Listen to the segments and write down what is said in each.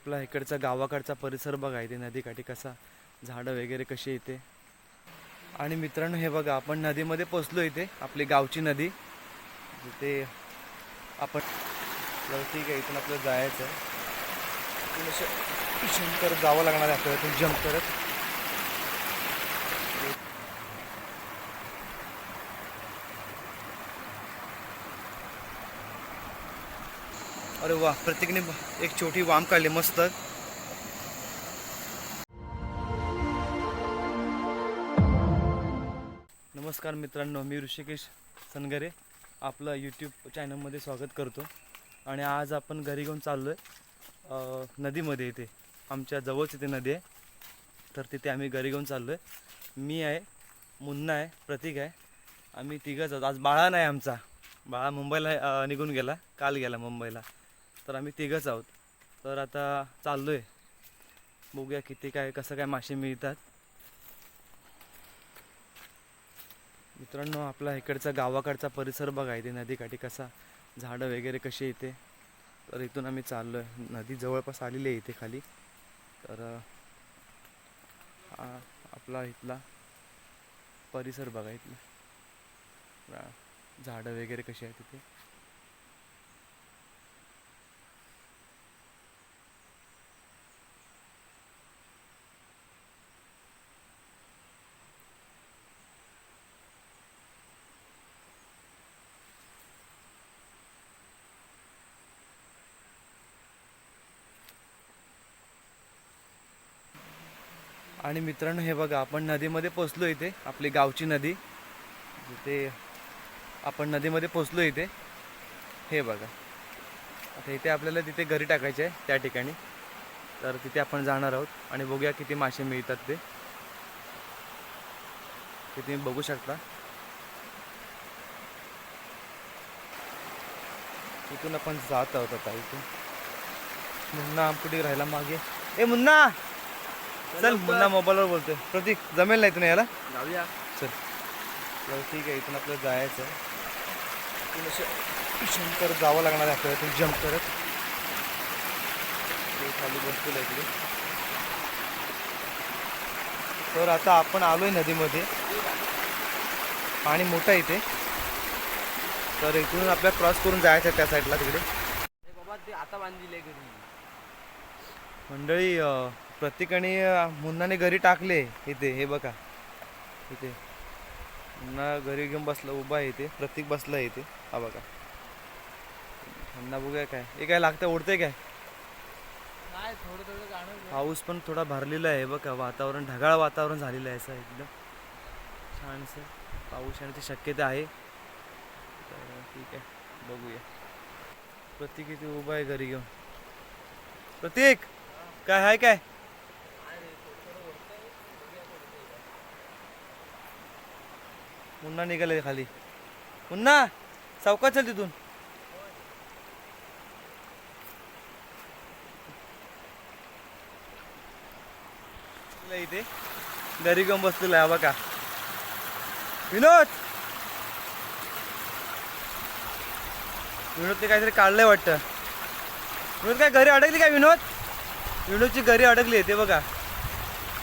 आपला इकडचा गावाकडचा परिसर बघा, इथे नदीकाठी कसा झाडं वगैरे कशी इथे. आणि मित्रांनो हे बघा, आपण नदीमध्ये पोचलो. इथे आपली गावची नदी, तिथे आपण ठीक आहे. इथून आपल्याला जायचं आहे, इथून करत जावं लागणार आहे आपल्याला, इथून जंप करत. अरे वा, प्रत्येकाने एक छोटी वाम काढली मस्त. नमस्कार मित्रांनो, मी ऋषिकेश सनगरे आपलं यूट्यूब चॅनलमध्ये स्वागत करतो. आणि आज आपण घरी घेऊन चाललो आहे नदीमध्ये. इथे आमच्या जवळच इथे नदी आहे, तर तिथे आम्ही घरी घेऊन चाललो आहे. मी आहे, मुन्ना आहे, प्रतीक आहे, आम्ही तिघंच आहोत. आज बाळा नाही आमचा, बाळा मुंबईला निघून गेला, काल गेला मुंबईला. तर आम्ही तिघंच आहोत. तर आता चाललो आहे, बघूया किती काय कसं काय मासे मिळतात. मित्रांनो आपला इकडचा गावाकडचा परिसर बघा, इथे नदीकाठी कसा झाडं वगैरे कशी इथे. तर इथून आम्ही चाललो आहे, नदी जवळपास आलेली आहे इथे खाली. तर आपला इथला परिसर बघा, इथलं झाडं वगैरे कशी आहेत तिथे. आणि मित्रांनो हे बघा, आपण नदीमध्ये पोचलो. इथे आपली गावची नदी, जिथे आपण नदीमध्ये पोचलो इथे. हे बघा, आता इथे आपल्याला तिथे घरी टाकायचे आहे त्या ठिकाणी. तर तिथे आपण जाणार आहोत आणि बघूया किती मासे मिळतात ते. तुम्ही बघू शकता, इथून आपण जात आहोत आता. इथून मुन्ना कुठे राहिला मागे. ए मुन्ना चल, मुन्ना मोबाईलवर बोलतोय. प्रतीक जमेल नाही इथून यायला, जाऊया चल. तर ठीक आहे, इथून आपल्याला जायचं आहे, इथून करत जावं लागणार आहे आपल्याला, इथून जंप करत. खाली बसलेलं आहे इकडे. तर आता आपण आलोय नदीमध्ये, पाणी मोठं इथे. तर इथून आपल्याला क्रॉस करून जायचं आहे त्या साईडला तिकडे. बाबा ते आता बांधलेले घरी मंडळी, प्रत्येकाने मुन्नाने घरी टाकले इथे. हे बघा, इथे मुन्ना घरी घेऊन बसला, उभा आहे इथे. प्रतीक बसला आहे इथे, हा बघा. मुन्ना बघूया काय हे काय लागतं, उडतंय काय. नाही, थोडं थोडं जाणवलं. पाऊस पण थोडा भरलेला आहे बघा, वातावरण ढगाळ वातावरण झालेलं आहे, असं एकदम छानसं पाऊस येण्याची शक्यता आहे. तर ठीक आहे, बघूया. प्रतीक इथे उभा आहे घरी घेऊन. प्रतीक काय आहे काय. मुन्ना निघाले खाली. मुन्ना सावकाश चल तिथून. इथे घरी घेऊन बसलेला आहे बघा विनोद. विनोदने काहीतरी काढलंय वाटतं. विनोद काय घरी अडकली काय. विनोदची घरी अडकली आहे ते बघा.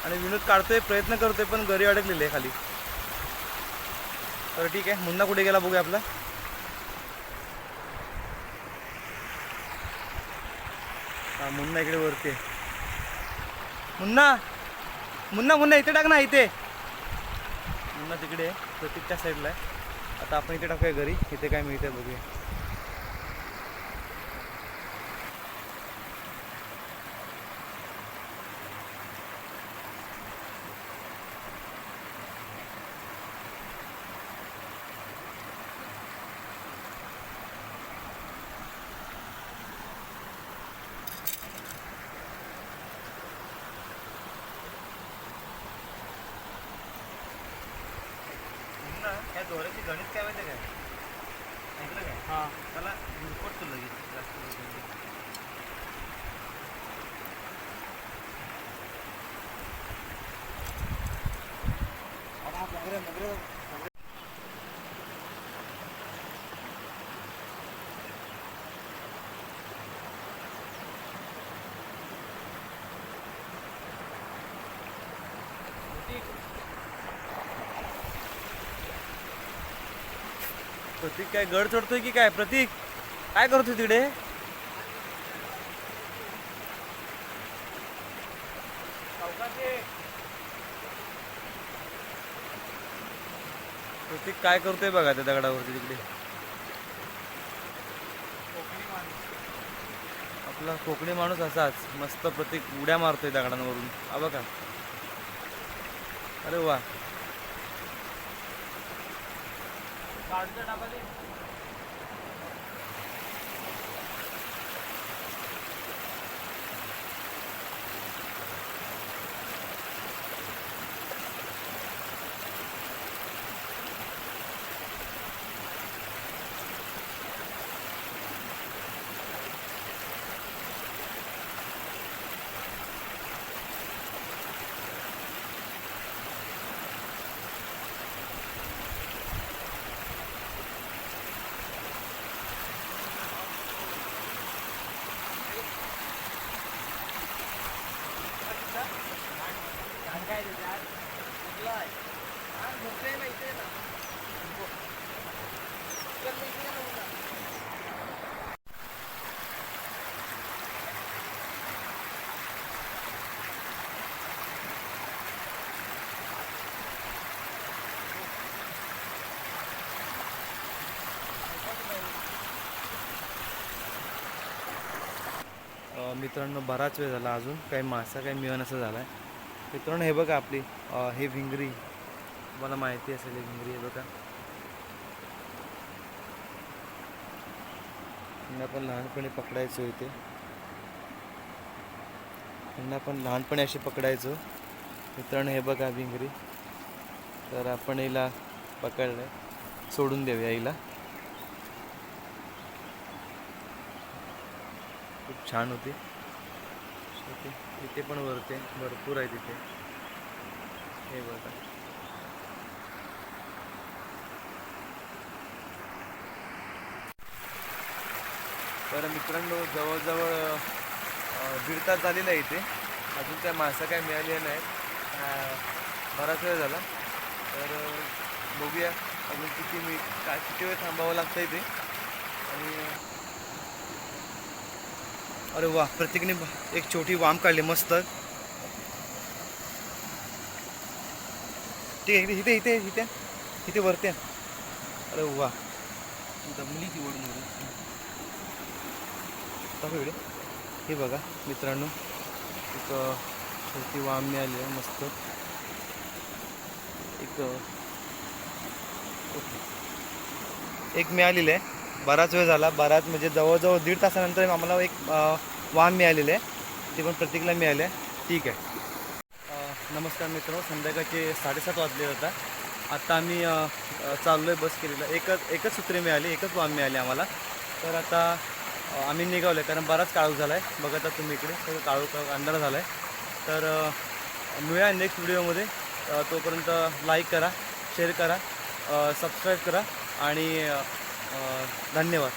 आणि विनोद काढतोय, प्रयत्न करतोय, पण घरी अडकलेली आहे खाली. तर ठीक आहे, मुन्ना कुठे गेला बघूया आपला. हा, मुन्ना इकडे वरती आहे. मुन्ना मुन्ना मुन्ना इथे टाक ना, इथे. मुन्ना तिकडे आहे, प्रतीकच्या साईडला आहे. आता आपण इथे टाकूया घरी, इथे काय मिळतंय बघूया. या दोऱ्याची गणित काय माहिती काय, ऐकलं काय. हा, त्याला झुरपटतो लगेच जास्त. प्रतीक काय गड चढतोय की काय? प्रतीक काय करतोय तिकडे? प्रतीक काय करतोय बघा त्या दगडावरती तिकडे. आपला कोकणी माणूस असाच मस्त प्रतीक उड्या मारतोय दगडांवरून. हा बघा. अरे वा. मित्रांनो बराच वेळ झाला अजून काही मासा काही मिळण असं झाला आहे. मित्रांनो हे बघा आपली हे भिंगरी, मला माहिती असेल ही भिंगरी. हे बघा, यांना आपण लहानपणी पकडायचो इथे. यांना आपण लहानपणी अशी पकडायचो. मित्रांनो हे बघा भिंगरी. तर आपण हिला पकडलं, सोडून देऊया हिला. खूप छान होती. इथे पण वरते भरपूर आहे तिथे. हे बघा. तर मित्रांनो जवळजवळ 1.5 तास झालेला आहे इथे. अजून काय मासा काय मिळालेला नाही. बराच वेळ झाला. तर बघूया अजून किती वेळ थांबावं लागतं इथे. आणि अरे वा, प्रत्येकाने एक छोटी वाम काढली मस्त. ठीक आहे, इथे इथे इथे इथे वरते. अरे वा, दमली ती ओढून इकडे. हे बघा मित्रांनो, एक छोटी वाम मिळाली आहे मस्त. एक मिळालेली आहे. बराच वेळ झाला, बराच म्हणजे जवळजवळ 1.5 तासानंतर आम्हाला एक वाम मिळालेले आहे. ते पण प्रत्येकाला मिळाले आहे. ठीक आहे. नमस्कार मित्रांनो, संध्याकाळचे 7:30 वाजले होता. आता आम्ही चाललो आहे बस केलेला. एकच सूत्रे मिळाली, एकच वाम मिळाली आम्हाला. तर आता आम्ही निघालो आहे, कारण बराच काळोख झाला आहे. बघा आता तुम्ही इकडे सगळं काळोख अंधार झाला आहे. तर मिळूया नेक्स्ट व्हिडिओमध्ये. तोपर्यंत लाईक करा, शेअर करा, सबस्क्राईब करा आणि धन्यवाद.